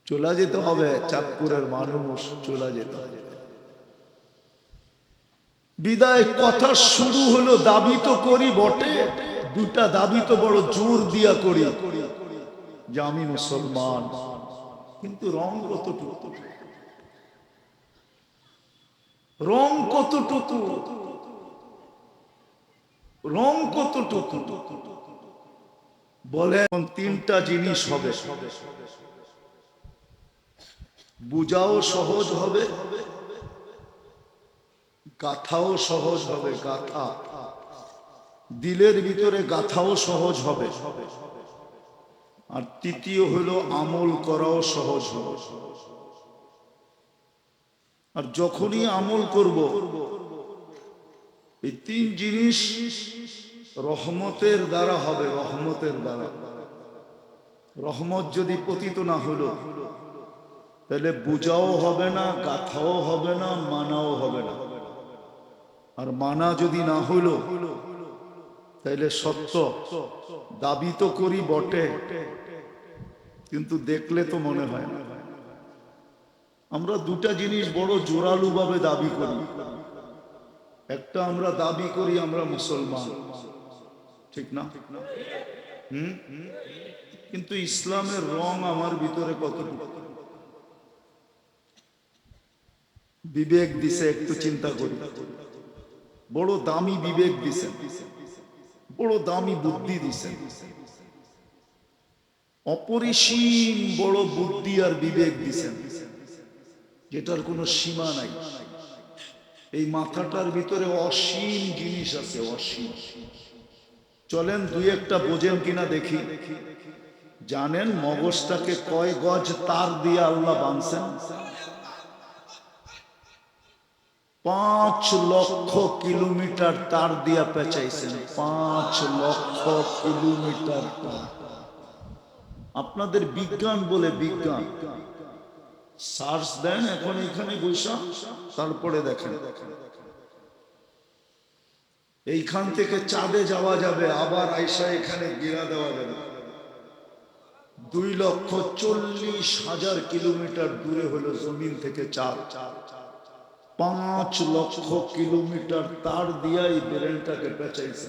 চলে যেতে হবে, চাঁদপুরের মানুষ চলে যেতে হবে। বিদায় কথা শুরু হলো, দাবি তো করি বটে, দুটা দাবি তো বড় জোর দিয়া করি যে আমি মুসলমান, কিন্তু রং কতটুকু, রং কতটুকু, রং কতটুকু বলে। তিনটা জিনিস হবে, বুঝাও সহজ হবে, গাথাও সহজ হবে, গাথা দিলের ভিতরে গাথাও সহজ হবে, আর তৃতীয় হলো আমল করাও সহজ হবে। আর যখনই আমল করব, এই তিন জিনিস রহমতের দ্বারা হবে, রহমতের দ্বারা। রহমত যদি পতিত না হলো, তাহলে বুঝাও হবে না, গাথাও হবে না, মানাও হবে না। আর মানা যদি না হলো, তাহলে সত্য দাবি তো করি বটে, কিন্তু দেখলে তো মনে হয় না। আমরা দুটা জিনিস বড় জোরালু ভাবে দাবি করি। একটা আমরা দাবি করি আমরা মুসলমান, ঠিক না? কিন্তু ইসলামের রং আমার ভিতরে কতটুকু? বিবেক দিছে, একটু চিন্তা করি। বড় দামি বিবেক দিছেন, বড় দামি বুদ্ধি দিছেন, অপরিসীম বড় বুদ্ধি আর বিবেক দিছেন, যেটার কোনো সীমা নাই। এই মাথাটার ভিতরে অসীম জিনিস আছে, অসীম। চলেন দুই একটা বোঝেন কিনা দেখি। জানেন মগজটাকে কয় গজ তার দিয়ে আল্লাহ বাঁধছেন? 5 লক্ষ কিলোমিটার তার দিয়া পেঁচাইছেন, 5 লক্ষ কিলোমিটার তার। আপনাদের বিজ্ঞান বলে, বিজ্ঞান সার্চ দেন এখন এখানে বৈশা, তারপরে দেখেন এইখান থেকে চাঁদে যাওয়া যাবে, আবার আইসা এখানে গিরা দেওয়া যাবে। 2,40,000 কিলোমিটার দূরে হলো জমিন থেকে চাঁদ। 5 লক্ষ কিলোমিটার তার দিয়া এই ব্রেনটাকে পেঁচাইছে।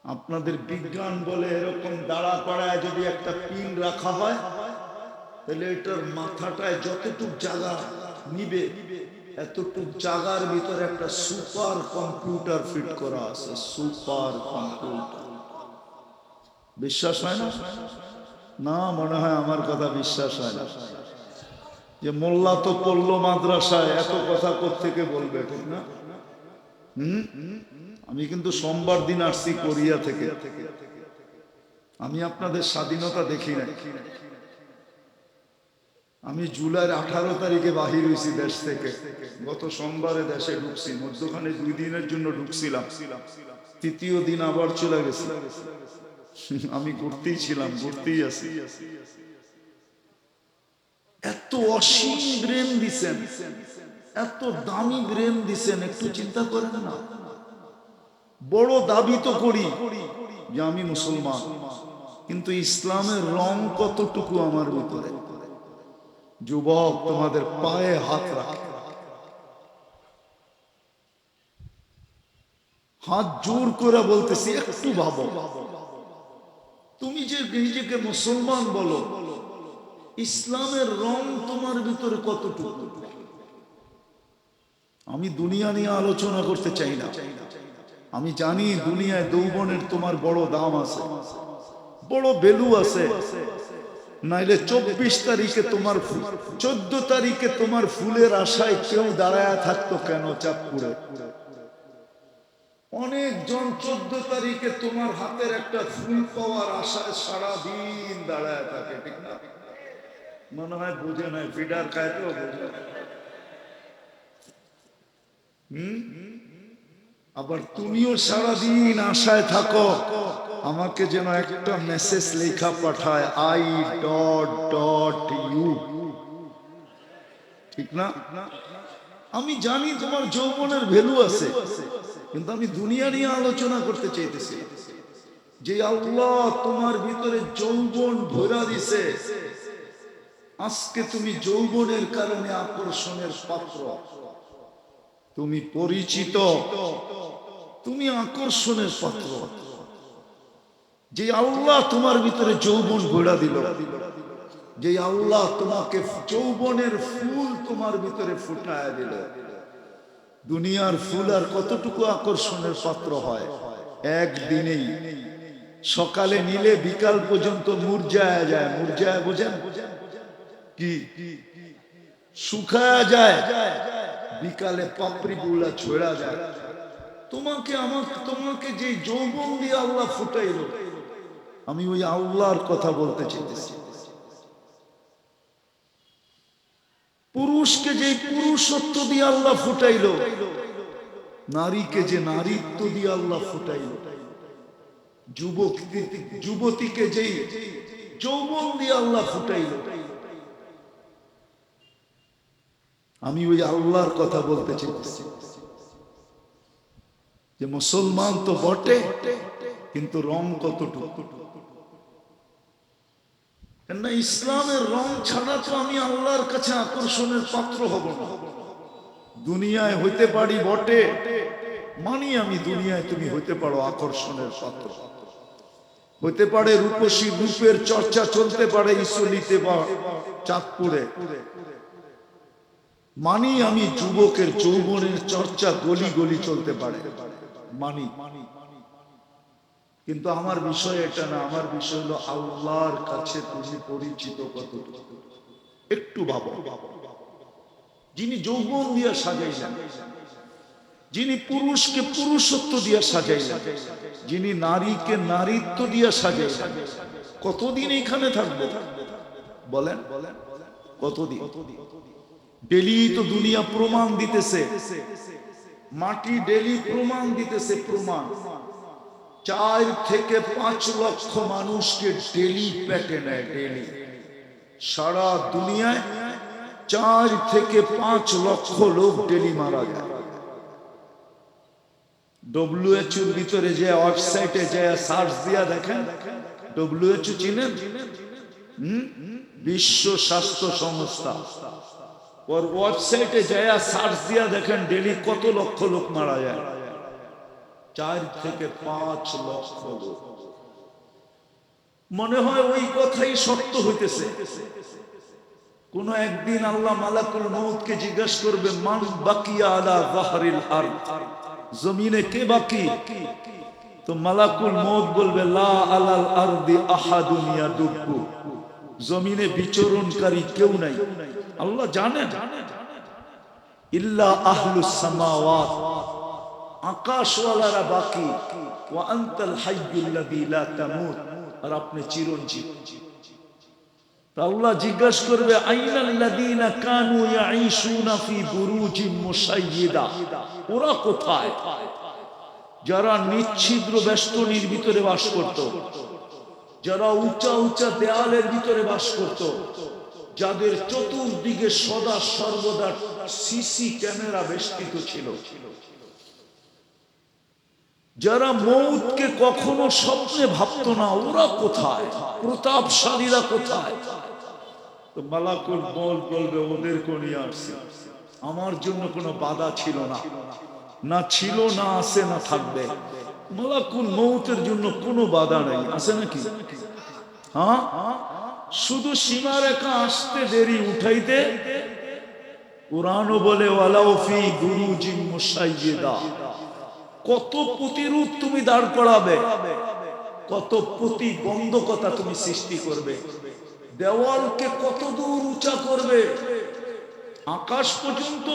আপনাদের বিজ্ঞান বলে এরকম দাঁড়া করায় যদি একটা পিন রাখা হয়, তাহলে এটার মাথাটায় যতটুক জায়গা নিবে, এতটুক জায়গার ভিতরে একটা সুপার কম্পিউটার ফিট করা আছে, সুপার কম্পিউটার। বিশ্বাস হয় না? না, মনে হয় আমার কথা বিশ্বাস হয় না। যে মোল্লা তো পড়লো মাদ্রাসায়, এত কথা কোত্থেকে বলবে, ঠিক না? আমি কিন্তু সোমবার দিন আসছি কোরিয়া থেকে। আমি আপনাদের স্বাধীনতা দেখি না। আমি জুলাইয়ের 18 তারিখে বাহির হয়েছি দেশ থেকে। গত সোমবারে দেশে ঢুকছি, মধ্যখানে 2 দিনের জন্য ঢুকছিলাম, তৃতীয় দিন আবার চলে গেছি। আমি ঘুরতেই ছিলাম, ঘুরতেই আছি। এত অসীম ব্রেন দিছেন, এত দামি ব্রেন দিছেন, একটু চিন্তা করেন না। বড় দাবি তো করি যে আমি মুসলমান, কিন্তু ইসলামের রং কতটুকু আমার ভিতরে? যুবক, তোমাদের পায়ে হাত রাখে, হাত জোর করে বলতেছি, একটু ভাবো। তুমি যে নিজেকে মুসলমান বলো, ইসলামের রং তোমার ভিতরে কতটুকু? আমি দুনিয়া নিয়ে আলোচনা করতে চাই না। আমি জানি দুনিয়ায় যৌবনের তোমার বড় দাম আছে, বড় ভ্যালু আছে। নাইলে 24 তারিখে তোমার 14 তারিখে তোমার ফুলের আশায় কেউ দাঁড়ায় থাকতো কেন চাঁদপুরে? অনেকজন 14 তারিখে তোমার হাতের একটা ফুল পাওয়ার আশায় সারাদিন দাঁড়ায় থাকে, ঠিক না? মনে হয় বুঝে নাই, ফিডার খায় তো বুঝে। আবার তুমিও সারাদিন আশায় থাকো আমাকে যেন একটা মেসেজ লেখা পাঠায়, I.U, ঠিক না? আমি জানি তোমার যৌবনের ভ্যালু আছে, কিন্তু আমি দুনিয়া নিয়ে আলোচনা করতে চাইতেছি। যে আল্লাহ তোমার ভিতরে যৌবন ভরা দিছে, আজকে তুমি যৌবনের কারণে আকর্ষণের পাত্র, তুমি পরিচিত, তুমি আকর্ষণের পাত্র। যে আল্লাহ তোমার ভিতরে যৌবন ভরা দিল, যে আল্লাহ তোমাকে যৌবনের ফুল তোমার ভিতরে ফুটায় দিল। দুনিয়ার ফুল আর কতটুকু আকর্ষণের পাত্র হয়? একদিনেই সকালে নিলে বিকাল পর্যন্ত মুরঝায়া যায়। মুরঝায়া বোঝেন কি? শুকায়া যায়, বিকালে পাপড়ি গুলা ছড়া যায়। তোমাকে যে যৌবন দিয়ে আল্লাহ ফুটাইল, আমি ওই আল্লাহর কথা বলতে চাইতেছি। পুরুষকে যে পুরুষত্ব দিয়ে আল্লাহ ফুটাইল, নারীকে যে নারীত্ব দিয়ে আল্লাহ ফুটাইল, যুবতীকে যেই যৌবন দিয়ে আল্লাহ ফুটাইল, আমি ওই আল্লাহর কথা বলতে চাইতেছি। যে মুসলমান তো বটে, কিন্তু রং কতটুকু? না, ইসলামের রং ছাড়া তো আমি আল্লাহর কাছে আকর্ষণের পাত্র হব না। দুনিয়ায় হইতে পারি বটে, মানি আমি দুনিয়ায় তুমি হইতে পারো আকর্ষণের পাত্র। হইতে পারে রূপসী, রূপের চর্চা চলতে পারে ইসলিতে বা চাঁদপুরে, মানি আমি যুবকের যৌবনের চর্চা গলি গলি চলতে পারে, মানি। কিন্তু আমার বিষয় এটা না। আমার বিষয় হলো আল্লাহর কাছে তুমি পরিচিত কতটুকু, একটু ভাবো। যিনি যৌবন দিয়ে সাজাইলেন, যিনি পুরুষকে পুরুষত্ব দিয়ে সাজাইলেন, যিনি নারীকে নারীত্ব দিয়ে সাজাইলেন, কতদিন এখানে থাকবো বলেন? কতদিন? ডেলি তো দুনিয়া প্রমাণ দিতেছে, মাটি ডেলি প্রমাণ দিতেছে। প্রমাণ 4 থেকে 5 লক্ষ মানুষকে ডেলি পেটে নেয়, ডেলি। সারা দুনিয়ায় 4 থেকে 5 লক্ষ লোক ডেলি মারা যায়। WHO এর ভিতরে যে ওয়েবসাইটে যে সার্চ দিয়া দেখেন, WHO চিনেন? বিশ্ব স্বাস্থ্য সংস্থা, ওর ওয়েবসাইটে যায় সার্চ দিয়া দেখেন ডেলি কত লক্ষ লোক মারা যায়। 4 থেকে 5 লক্ষ লোক। মনে হয় ওই কথাই সত্য হইতেছে। কোন একদিন আল্লাহ মালাকুল মউতকে জিজ্ঞাসা করবে, মান বাকিয়া আলা যাহরিল আরদ, জমিনে কে বাকি? তো মালাকুল মউত বলবে, লা আলাল আরদি আহাদুন ইয়াদুব্বু, জমিনে বিচরণকারী কেউ নাই। আল্লাহ জানেন, ইল্লা আহলুস সামাওয়াত, আকাশওয়ালারা বাকি, ওয়া আনতাল হাইয়ুল্লাযী লা তামুত, আর আপনি চিরঞ্জীব। আল্লাহ জিজ্ঞাসা করবে, আইনাল্লাযীনা কানু ইয়াঈশুনা ফি বুরুজিম মুশাইয়্যিদা, ওরা কোথায়? যারা নিচ্ছিদ্র বেষ্টনীর ভিতরে বাস করত, যারা উঁচা উঁচা দেয়ালের ভিতরে বাস করত, যাদের চতুর্দিকে সদা সর্বদা সিসি ক্যামেরা বেষ্টিত ছিল, যারা মউতকে কখনো স্বপ্নে ভাবতো না, ওরা কোথায়? প্রতাপশালীরা কোথায়? তো মালাকুল মউত বলবে, ওদেরকে নিয়ে আসছি। আমার জন্য কোনো বাধা ছিল না, না ছিল, না আছে, না থাকবে। মালাকুল মউতের জন্য কোনো বাধা নেই, আছে নাকি? হ্যাঁ, শুধু সীমারেখা আসতে দেরি, উঠাইতে। কুরআনও বলে, ওয়ালাউ ফি বুরুজিম মুশাইয়্যিদা, কত প্রতিরোধ তুমি দাঁড় করাবে, কত প্রতিবন্ধকতা তুমি সৃষ্টি করবে, দেওয়ালকে কত দূর উঁচা করবে, আকাশ পর্যন্ত।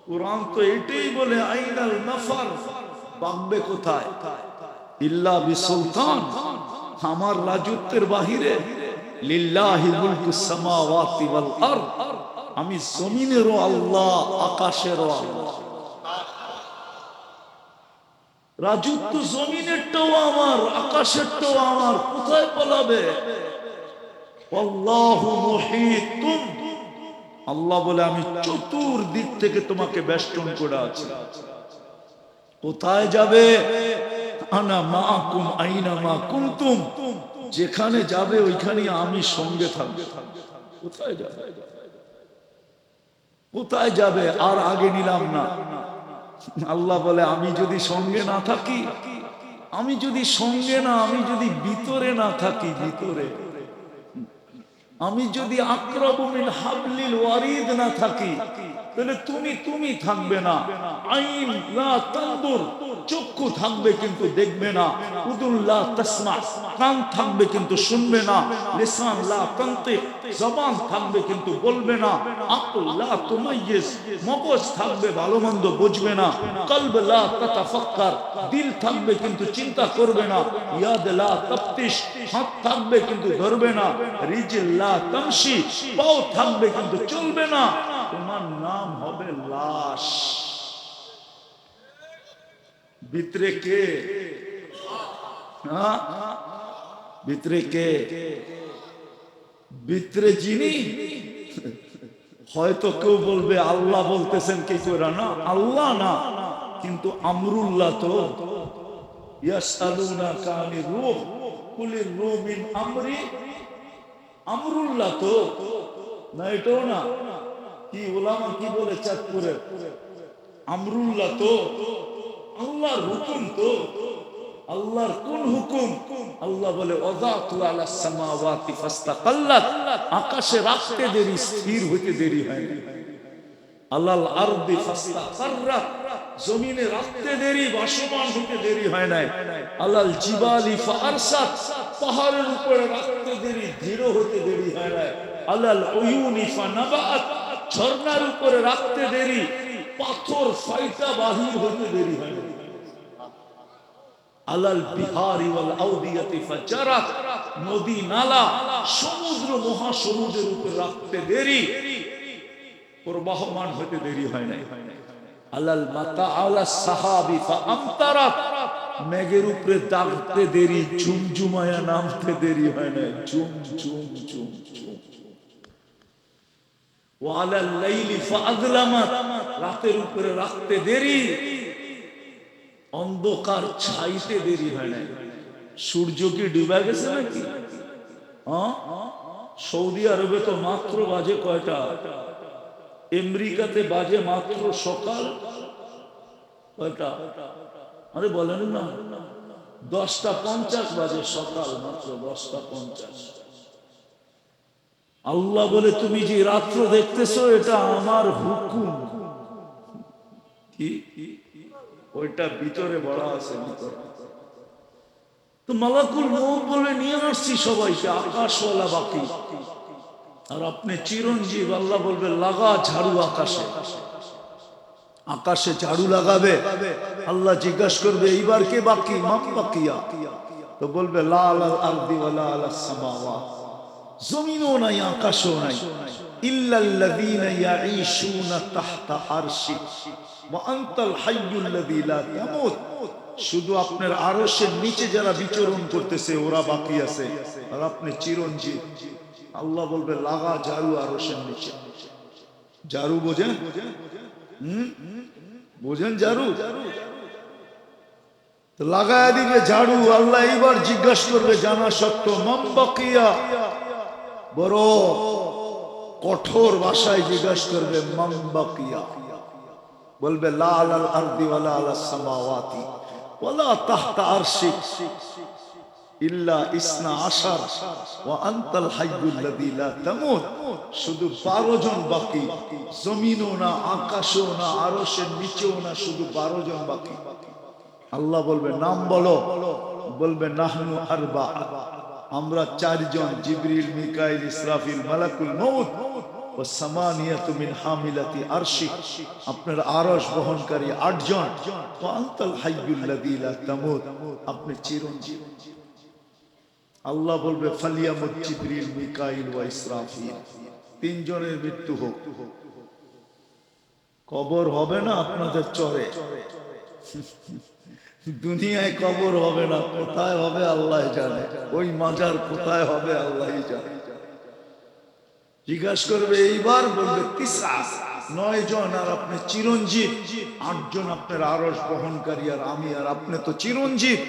কুরআন তো এটাই বলে, আইনাল নাফার, পাকবে কোথায়? ইল্লা বিসুলতান, আমার রাজত্বের বাহিরে। লিল্লাহি মুলকুস সামাওয়াতি ওয়াল আরদ, আমি জমিনেরও আল্লাহ, আকাশেরও আল্লাহ। রাজত্ব জমিনেরটাও আমার, আকাশেরটাও আমার, কোথায় পালাবে? আল্লাহু মুহীতুন, আল্লাহ বলে আমি চতুর্দিক থেকে তোমাকে বেষ্টন করে আছি। কোথায় যাবে? আনা মাআকুম আইনা মা কুনতুম, যেখানে যাবে ওইখানে আমি সঙ্গে থাকবে। কোথায় যাবে? কোথায় যাবে? আর আগে নিলাম না। আল্লাহ বলে আমি যদি সঙ্গে না থাকি, আমি যদি সঙ্গে না, আমি যদি ভিতরে না থাকি, ভিতরে আমি যদি আকরাবু মিন হাবলিল ওয়ারিদ না থাকি, তাহলে তুমি থাকবে না। আইন লা তানদুর, চক্ষু থাকবে কিন্তু দেখবে না। উদুন লা তাসমা, কান থাকবে কিন্তু শুনবে না। লিসান লা তানতিক, জবান থাকবে কিন্তু বলবে না। আকল লা তুমাইয়িজ, মগজ থাকবে ভালো মন্দ বুঝবে না। কলব লা তাতাফাক্কার, দিল থাকবে কিন্তু চিন্তা করবে না। ইয়াদ লা তাফতিশ, হাত থাকবে কিন্তু ধরবে না। রিজল লা তামশি, পাও থাকবে কিন্তু চলবে না। তোমার নাম হবে লাশ। ভিতরে কে? ভিতরে কে? ভিতরে যিনি, হয়তো কেউ বলবে আল্লাহ বলতেছেন কি করে, না আল্লাহ না, কিন্তু আমরুল্লাহ তো। ইয়াসআলুনাকা আনির রূহ কুলির রূহ মিন আমরি, আমরুল্লাহ তো না, এটাও না। কি ওলামা কি বলে চাঁদপুরে, আমরুল্লাহ তো আল্লাহর হুকুম তো। আল্লাহর কোন হুকুম? আল্লাহ বলে ওয়াযাতু আলাস সামাওয়াতি ফাস্তাকাল্লাত, আকাশে রাখতে দেরি, স্থির হইতে দেরি হয় না। আলাল আরদি ফাস্তাকাররাত, জমিনে রাখতে দেরি, ভাসমান হতে দেরি হয় না। আলাল জিবালি ফাআরসাত, পাহাড়ের উপরে রাখতে দেরি, দৃঢ় হতে দেরি হয় না। আলাল উয়ুনি ফানাবাত, ঝর্ণার উপরে রাখতে দেরি, পাথর ফাইটা বাহির হতে দেরি হয় না। আলাল বিহারি ওয়াল আউদিয়াতি ফাজারাত, নদী নালা সমুদ্র মহাসমুদ্রের উপর রাখতে দেরি, প্রবাহমান হতে দেরি হয় না। আলাল মাতা আলাস সাহাবি ফাআমতারাত, মেঘের উপরে দাগতে দেরি, ঝুমঝুমায়া নামতে দেরি হয় না। ঝুম ঝুম ঝুম ঝুম। ওয়ালাল লাইলি ফাআযলামাত, রাতের উপরে রাখতে দেরি, অন্ধকার ছাইতে দেরি হয় না। সূর্য কি ডুবে গেছে নাকি? সৌদি আরবে তো মাত্র বাজে কয়টা? আমেরিকাতে বাজে মাত্র সকাল কয়টা? আরে বলেন না, 10:50 বাজে সকাল, মাত্র 10:50। আল্লাহ বলে তুমি যে রাত্র দেখতেছো এটা আমার হুকুম। কি? ওইটা ভিতরে বড় আছে, ভিতরে তো মালাকুল মউত বলে নিয়ে আসছি সবাইকে, আকাশওয়ালা বাকি। আর আপনি চিরঞ্জীব, আল্লাহ বলবে লাগা ঝাড়ু আকাশে। আকাশে ঝাড়ু লাগাবে, আল্লাহ জিজ্ঞাসা করবে এইবার কে বাকি? মান বাকিয়া? তো বলবে লা আলাল আরদি ওয়ালা আলাস সামাওয়াত, জমিনও নাই আকাশও নাই। ইল্লাল্লাযীনা ইয়াঈশুনা তাহতা আরশি ওয়া আনতাল হাইয়ুল্লাযী লা তামুত, শুধু আপনার আরশের নিচে যারা বিচরণ করতেছে ওরা বাকি আছে, আর আপনি চিরঞ্জীব। আল্লাহ বলবে লাগা ঝাড়ু আরশের নিচে। ঝাড়ু বোঝেন? বোঝেন ঝাড়ু? তো লাগায় দিবে ঝাড়ু। আল্লাহ এইবার জিজ্ঞাসা করবে জানা সত্য, মান বাকিয়া, বড় কঠোর ভাষায় জিজ্ঞাসা করবে মান বাকিয়া। বলবে লা আলাল আরদি ওয়ালা আলাস সামাওয়াতি ওয়ালা তাহতা আরশি ইল্লা ইসনা আশার ওয়া আনতাল হাইয়ুল্লাযী লা তামুত, শুধু 12 জন বাকি, জমিনও না, আকাশও না, আরশের নিচেও না, শুধু 12 জন বাকি। আল্লাহ বলবে নাম বলো, বলবে নাহনু আরবা, আমরা 4 জন, জিবরিল, মিকাইল, ইসরাফিল, মালাকুল মউত ও সামানিয়াতু মিন হামিলাতি আরশি, আপনার আরশ বহনকারী 8 জন। ওয়া আনতাল হাইয়ুল্লাযী লা তামুত, আপনি চিরঞ্জীব। আল্লাহ বলবে ফালিয়ামুত জিবরিল, মিকাইল ওয়া ইসরাফিল, 3 জনের মৃত্যু হোক। কবর হবে না আপনাদের চরে, দুনিয়ায় কবর হবে না, কোথায় হবে আল্লাহ জানে। ওই মাজার কোথায় হবে আল্লাহ জানে। জিজ্ঞাসা করবে এইবার, বলবে তিসা, 9 জন, আর আপনি চিরঞ্জীব। 8 জন আপনার আরশ বহনকারী, আর আমি আর আপনি তো চিরঞ্জীব।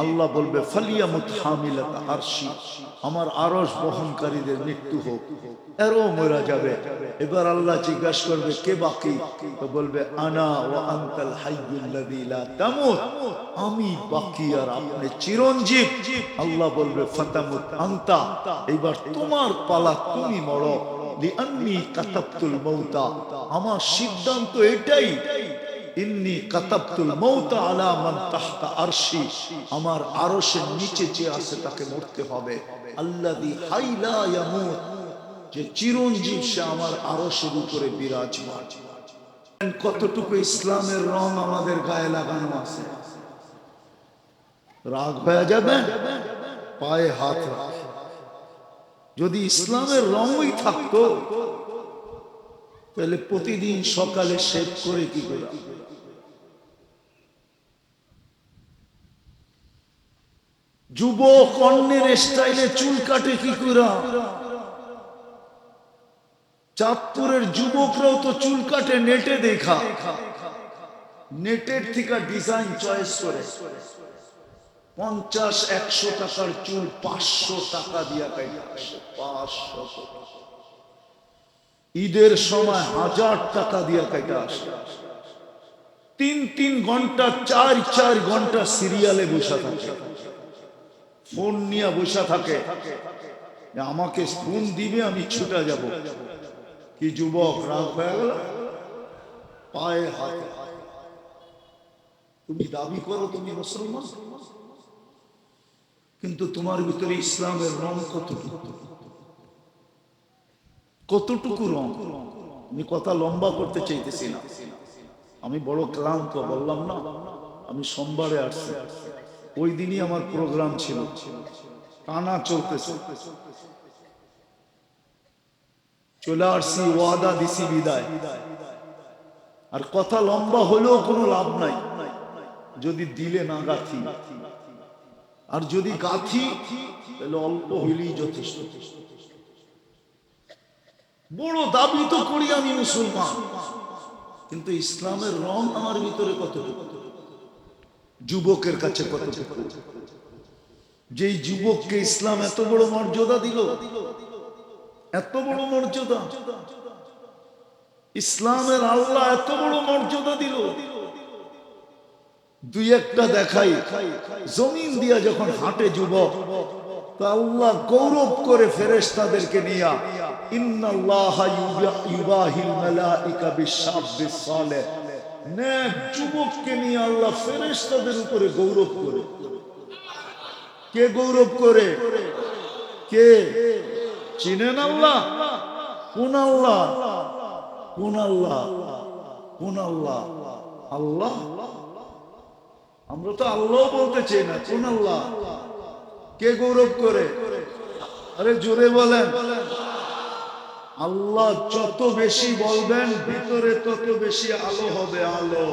আল্লাহ বলবে ফালিয়ামুত হামিলাত আরশি, আমার আরশ বহনকারীদের মৃত্যু হোক, এরও মরা যাবে। এবার আল্লাহ জিজ্ঞাসা করবে কে বাকি, তো বলবে আনা ওয়া আনতাল হাইয়ুল্লাযী লা তামুত, আমি বাকি আর আপনি চিরঞ্জীব। আল্লাহ বলবে ফাতামুত আনতা, এবার তোমার পালা, তুমি মরো। লিআন্নী কাতাবতুল মাউতা, আমার সিদ্ধান্ত এটাই, ইন্নী কাতাবতুল মাউতা আলা মান তাহতা আরশি, আমার আরশের নিচে যে আছে তাকে মরতে হবে। আল্লাযী হাই লা ইয়ামুত, যে চিরঞ্জীব, সে আমার আরশের উপরে বিরাজমান। কতটুকু ইসলামের রং আমাদের গায়ে লাগানো আছে। রাগ হয়ে যাবে, পায়ে হাত রাখ। যদি ইসলামের রঙই থাকতো তাহলে প্রতিদিন সকালে শেভ করে কি করে? যুবক অন্যের স্টাইলে চুল কাটে কি করে? চাঁদপুরের যুবকরাও তো চুল কাটে নেটে দেখা, নেটের থেকে ডিজাইন চয়েস করে 50-100 টাকার চুল 500 টাকা দিয়া কাটা আসে। 500 ঈদের সময় 1000 টাকা দিয়া কাটা আসে। 3-3 ঘন্টা 4-4 ঘন্টা সিরিয়ালে বসে থাকে, ফোন নিয়ে বসে থাকে, আমাকে ফোন দিবে আমি ছুটে যাব। কি যুবক, রাগ হয়ে গেল, পায়ে হাত। তুমি দাবি করো তুমি মুসলমান, কিন্তু তোমার ভিতরে ইসলামের রং কতটুকু? কতটুকু রং? আমি কথা লম্বা করতে চাইতেছি না, আমি বড় ক্লান্ত, বললাম না আমি সোমবারে আসছি, ওই দিনই আমার প্রোগ্রাম ছিল, টানা চলতেছে। চলে আসছি, ওয়াদা দিছি বিদায়। আর কথা লম্বা হলেও কোনো লাভ নাই যদি দিলে না গাথি, আর যদি গাথি তাহলে অল্প হইলেই যথেষ্ট। বড় দাবি তো করি আমি মুসলমান, কিন্তু ইসলামের রং আমার ভিতরে কতটুকু? যুবকের কাছে কতটুকু? যেই যুবককে ইসলাম এত বড় মর্যাদা দিল, এত বড় মর্যাদা, ইসলামের আল্লাহ এত বড় মর্যাদা দিল। দুই একটা দেখাই, জমিন দিয়া যখন হাঁটে যুবক, তা আল্লাহ গৌরব করে ফেরেশতাদেরকে নিয়া, ইন্নাল্লাহা ইউবাহিল মালাইকা বিশ-শাবিস সালেহ, নেক যুবককে নিয়ে আল্লাহ ফেরেশতাদের উপরে গৌরব করে। কে গৌরব করে? কে চিনেন? আল্লাহ। কোন আল্লাহ? কোন আল্লাহ? কোন আল্লাহ? আল্লাহ। আমরা তো আল্লাহ বলতে চাই না, কোন আল্লাহ? কে গৌরব করে? আরে জোরে বলেন। আল্লাহ যত বেশি বলবেন ভিতরে তত বেশি আলো হবে, আলো।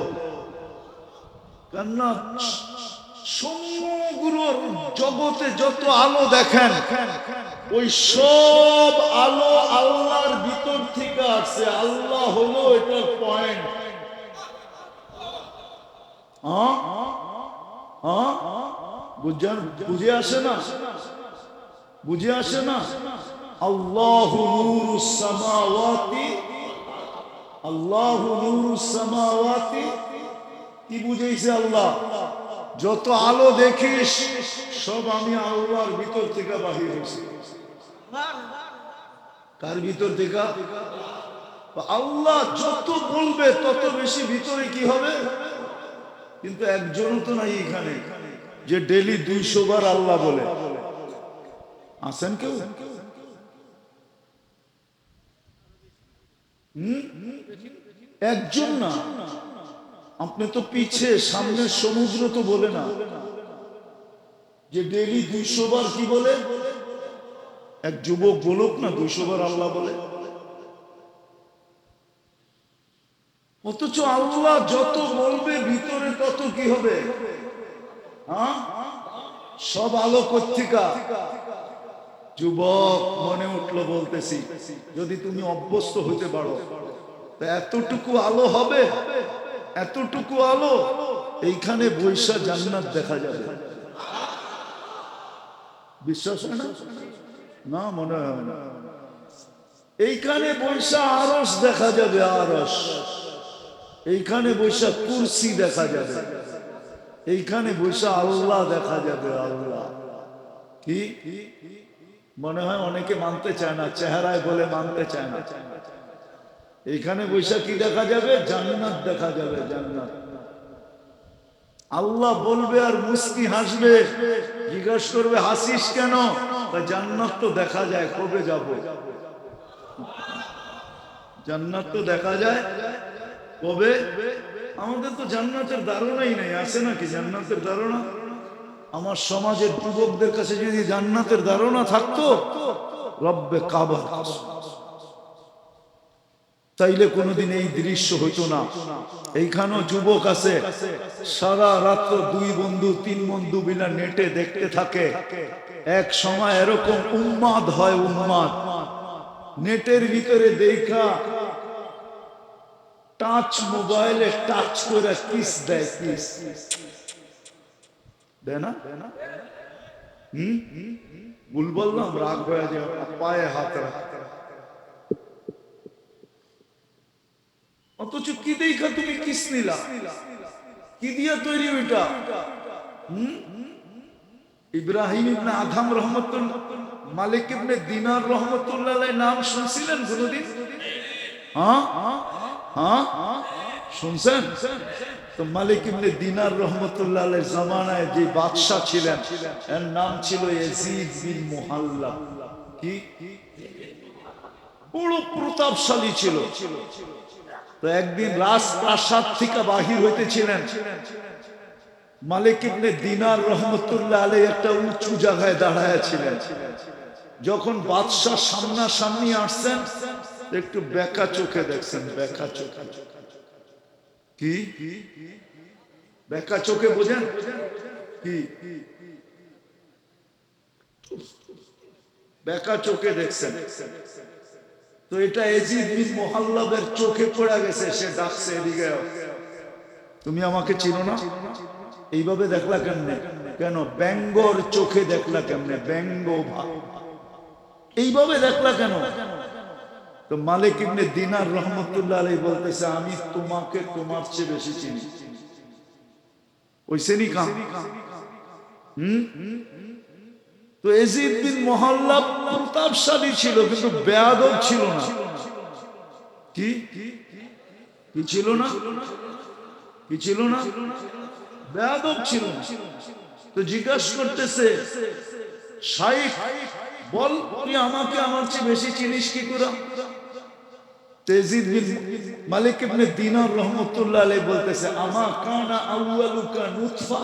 কেননা সমগ্র জগতে যত আলো দেখেন, ওই সব আলো আল্লাহর ভিতর থেকে আসছে। আল্লাহ হলো এটার পয়েন্ট। বুঝে আসে না? বুঝে আসে না? আল্লাহু নূরুস সামাওয়াতি, আল্লাহু নূরুস সামাওয়াতি, কি বুঝাইছে আল্লাহ? যত আলো দেখিস সব আমি আল্লাহর ভিতর থেকে বাহির হয়েছি। কার ভিতর থেকে? আল্লাহ যত বলবে তত বেশি ভিতরে কি হবে? কিন্তু একজনও তো নাই এখানে যে ডেলি 200 বার আল্লাহ বলে। আছেন কেউ? একজন না। আপনি তো পিছে, সামনের সমুদ্র তো বলে না যে ডেলি 200 বার কি বলে। এক যুবক বলুক না 200 বার আল্লাহ বলে। অথচ আল্লাহ যত বলবে ভিতরে তত কি হবে? সব আলো কোত্থেকে? যুবক মনে উঠলো বলতেছি, যদি তুমি অভ্যস্ত হইতে পারো এতটুকু আলো হবে, এতটুকু আলো, এইখানে বৈশা জান্নাত দেখা যাবে। বিশ্বাস হয় না? না, মনে হয় না। এইখানে বৈশা আরশ দেখা যাবে, আরশ। এইখানে বৈশা কুরসি দেখা যাবে, এইখানে বৈশা আল্লাহ দেখা যাবে, আল্লাহ। কি মনে হয় অনেকে মানতে চায় না, চেহারায় বলে মানতে চায় না। এইখানে বৈশা কি দেখা যাবে? জান্নাত দেখা যাবে, জান্নাত। আল্লাহ বলবে আর মুস্কি হাসবে, জিজ্ঞাসা করবে হাসিস কেন? জান্নাত তো দেখা যায়, কবে যাব? জান্নাত তো দেখা যায়, কবে? আমাদের তো জান্নাতের ধারণাই নেই। আছে নাকি জান্নাতের ধারণা? আমার সমাজের যুবকদের কাছে যদি জান্নাতের ধারণা থাকতো, রব্বে কাবা, তাইলে কোনোদিন এই দৃশ্য হইতো না। এইখানেও যুবক আছে, সারা রাত্র 2 বন্ধু 3 বন্ধু বিনা নেটে দেখতে থাকে। এক সময় এরকম উন্মাদ হয়, উন্মাদ নেটের ভিতরে দেখা টাচ মোবাইলে টাচ করে কিস দেয়, কিস দেয় না? ভুল বললাম, রাগ হয়ে যায়, পায়ে হাত রাখে। অথচ কি দেখা তুমি কিস নিলা? কি দিয়া তৈরি ওইটা? ইব্রাহিম ইবনে আদম রহমতুল্লাহ, মালিক ইবনে দিনার রহমতুল্লাহ নাম শুনছিলেন কোনদিন? হ্যাঁ হ্যাঁ, শুনছেন তো? মালিক ইবনে দিনার রহমতুল্লাহ জামানায় যে বাদশা ছিলেন, এর নাম ছিল ইয়াজিদ বিন মুহাল্লাব। কি বড় প্রতাপশালী ছিল। তো একদিন রাজপ্রাসাদ থেকে বাহির হইতেছিলেন, মালিক ইবনে দিনার রহমতুল্লাহ আলাইহি একটা উঁচু জায়গায় দাঁড়ায় ছিলেন। যখন বাদশাহ সামনাসামনি আসছেন, একটু বেকা চোখে দেখছেন, বেকা চোখে। কি বেকা চোখে বোঝেন? কি বেকা চোখে দেখছেন? তো এটা ইয়াজিদ বিন মুহাল্লাবের চোখে পড়ে গেছে। সে ডাকছে, এদিকে তুমি আমাকে চিনো না? এইভাবে দেখলা কেমনে? কেন ব্যঙ্গর চোখে দেখলা কেমনে? ব্যঙ্গ এইভাবে দেখলা কেন? তো মালিক ইবনে দিনার রহমতুল্লাহ আলাইহি বলতেছে, আমি তোমাকে তোমার চেয়ে বেশি চিনি। ওইসেনি কাম। তো ইয়াজিদ বিন মুহাল্লাব প্রতাপশালী ছিল, কিন্তু বেয়াদব ছিল না। কি কি ছিল না? কি ছিল না? বেয়াদব ছিল না। তো জিজ্ঞাসা করতেছে, শাইখ বল, তুই আমাকে আমার চেয়ে বেশি চিনিস কি করে? ইয়াজিদ বিন মালিক ইবনে দিনার রহমতুল্লাহ আলাইহি বলতেছে, আমা কানা আউয়ালুকা নুতফা,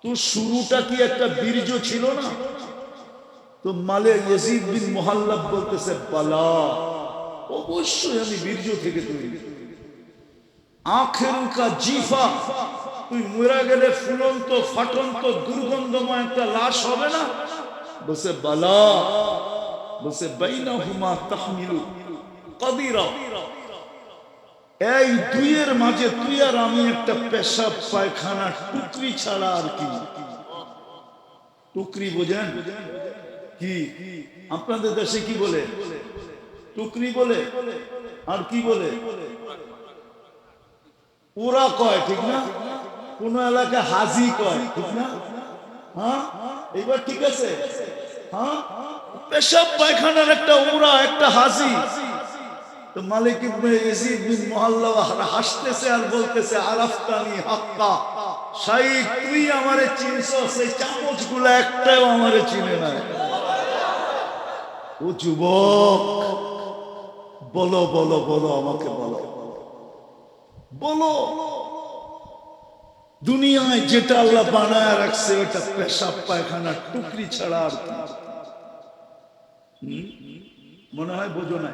তো শুরুটা কি একটা বীর্য ছিল না? তো মালিক ইয়াজিদ বিন মুহাল্লাব বলতেছে, বালা, অবশ্যই আমি বীর্য থেকে তৈরি। আখিরুকা জিফা, তুই মরে গেলে ফুলন্ত ফাটন্ত দুর্গন্ধময় একটা লাশ হবে না? বসে বালা, বসে বাইনাহুমা তাহমিলু কাদিরা, এই দুইয়ের মাঝে তুই আর আমি একটা পেশাব পায়খানা টুকরি ছাড়া আর কি। টুকরি বোঝেন? কি আপনাদের দেশে কি বলে? টুকরি বলে। আর কি বলে? ওরা কয়, ঠিক না? কোন এলাকায় হাজি কয়, ঠিক না? হ্যাঁ, এইবার ঠিক আছে। হ্যাঁ, পেশাব পায়খানার একটা ওরা, একটা হাজি। তো মালিক ইবনে ইয়াজিদ বিন মুহাল্লাব হাসতেছে আর বলতেছে, আরাফতানি হাক্কা, শাইখ তুই আমারে চিনছস? এই চামচগুলো একটাও আমারে চিনে না। ও যুবক, বলো বলো বলো, আমাকে বলো বলো, দুনিয়ায় যেটা আল্লাহ বানায় রাখছে ওটা পেশাব পায়খানা টুকরি ছাড়া আর কি? মনে হয় বোঝো না।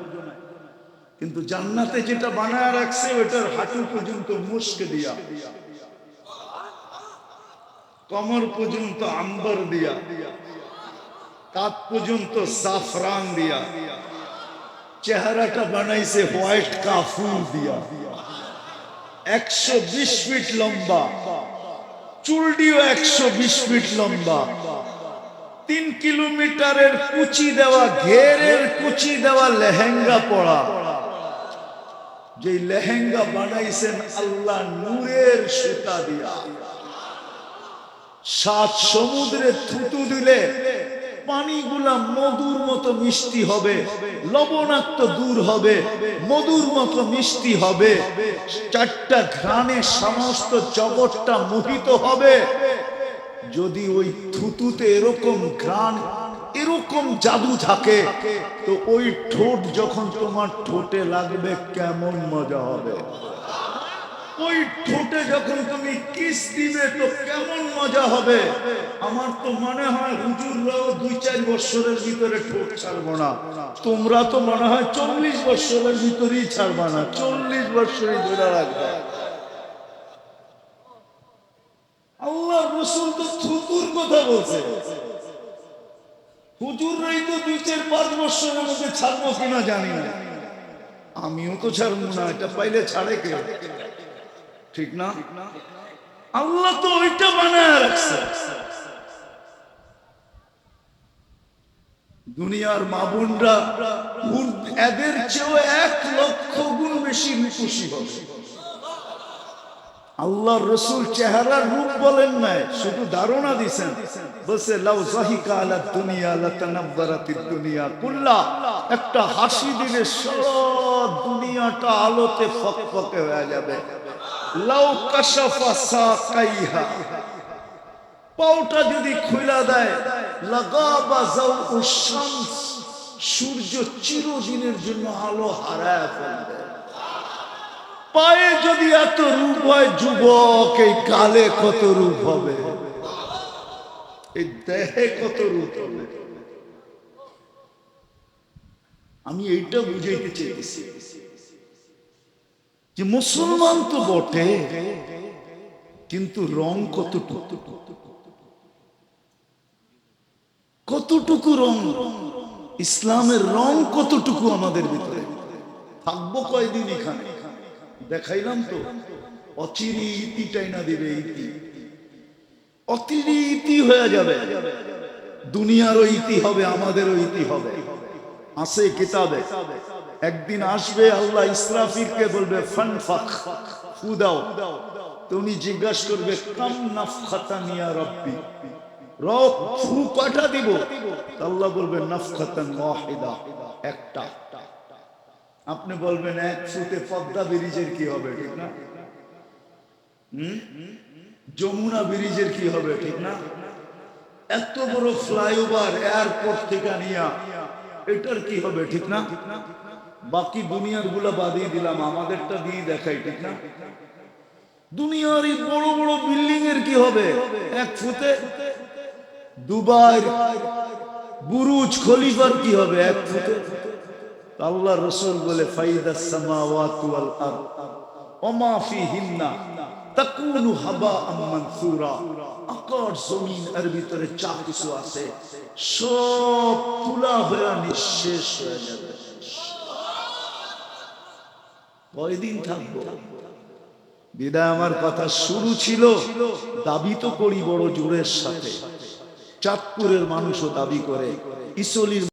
কিন্তু জান্নাতে যেটা বানায় রাখছে ওটার হাঁটু পর্যন্ত মুস্ক দিয়া, কমর পর্যন্ত আম্বর দিয়া, কাঁধ পর্যন্ত জাফরান দিয়া, চেহারাটা বানাইছে হোয়াইট কাফুর দিয়া, 120 ফিট লম্বা, চুলটিও 120 ফিট লম্বা, 3 কিলোমিটারের কুচি দেওয়া, ঘেরের কুচি দেওয়া লেহেঙ্গা পরা। যে লেহেঙ্গা বানাইছেন আল্লাহ নূরের সুতা দিয়া। 7 সমুদ্রে থুতু দিলে পানিগুলা মধুর মতো মিষ্টি হবে, লবণাক্ত দূর হবে, মধুর মতো মিষ্টি হবে। 4টা ঘ্রাণে সমস্ত জগৎটা মোহিত হবে। যদি ওই থুতুতে এরকম ঘ্রাণ, এরকম জাদু থাকে, তো ওই ঠোঁট যখন তোমার ঠোঁটে লাগবে কেমন মজা হবে। ওই ঠোঁটে যখন তুমি কিস দিবে তো কেমন মজা হবে। আমার তো মনে হয় হুজুররাও 2-4 বছরের ভিতরে ঠোঁট ছাড়বো না। তোমরা তো মনে হয় 40 বছরের ভিতরেই ছাড়বা না, 40 বছরই ধরে রাখবে। আল্লাহ রাসূল তো থুতুর কথা বলছে। হুজুররাই তো 2-4-5 বছরের মধ্যে ছাড়বো কিনা জানি না। আমিও তো ছাড়বো না, এটা পাইলে ছাড়ে কে? ঠিক না? আল্লাহ তো ওইটা বানায় রাখছে। দুনিয়ার মা বোনরা এদের চেয়েও 1 লক্ষ গুণ বেশি খুশি হবে। আল্লাহর রাসূল চেহারার রূপ বলেন নাই, শুধু ধারণা দিবেন। বলছে লাউ যাহিকা আলা দুনিয়া লাতানাব্বারাতিদ দুনিয়া কুল্লা, একটা হাসি দিলে সারা দুনিয়াটা আলোতে ফকফকে হয়ে যাবে। লাউ কাশাফা সাকাইহা, পাওটা যদি খুলে দেয়, লাগাবা যাউউশ শামস, সূর্য চিরদিনের জন্য আলো হারায় ফেলবে। পায়ে যদি এত রূপ হয় যুবক, এই গালে কত রূপ হবে, এই দেহে কত রূপ হবে। আমি এইটা বুঝাইতে চেয়েছি যে মুসলমান তো বটে, কিন্তু রং কতটুকু, কতটুকু রং, ইসলামের রং কতটুকু আমাদের ভিতরে। থাকবো কয়দিন এখানে, দেখাইলাম তো, অচিরি ইতিটাই না দিবে, ইতি অচিরি ইতি হয়ে যাবে। দুনিয়ারও ইতি হবে, আমাদেরও ইতি হবে। আছে কিতাবে, একদিন আসবে আল্লাহ ইসরাফিলকে বলবে ফানফাখ, ফু দাও। তুমি জিজ্ঞাসা করবে কাম নাফখাতান ইয়া রাব্বি, রব ফু কয়টা দিব? আল্লাহ বলবে নাফখাতান ওয়াহিদা, একটা। আপনি বলবেন 1 ফুতে পদ্মা ব্রিজের কি হবে, ঠিক না? যমুনা ব্রিজের কি হবে, ঠিক না? এত বড় ফ্লাইওভার এয়ারপোর্ট থেকে নিয়া, এটার কি হবে, ঠিক না? বাকি দুনিয়ার গুলা বাদিয়ে দিলাম, আমাদেরটা দিয়ে দেখাই, ঠিক না? দুনিয়ার এই বড় বড় বিল্ডিং এর কি হবে 1 ফুতে? দুবাই বুরুজ খলিফার কি হবে 1 ফুতে? আল্লাহ রাসূল বলে ফাইদাস সামাওয়াতু ওয়াল আরদ ওমা ফিহিন্না তাকুনু হাবাআম মানসুরা, আকাশ জমিন এর ভিতরে যা কিছু আছে সব তুলা হয়ে নিঃশেষ হয়ে যাবে। কয়দিন থাকবো? বিদায় আমার কথা শুরু ছিল, দাবি তো করি বড় জোরের সাথে। চাঁদপুরের মানুষও দাবি করে, ইসলির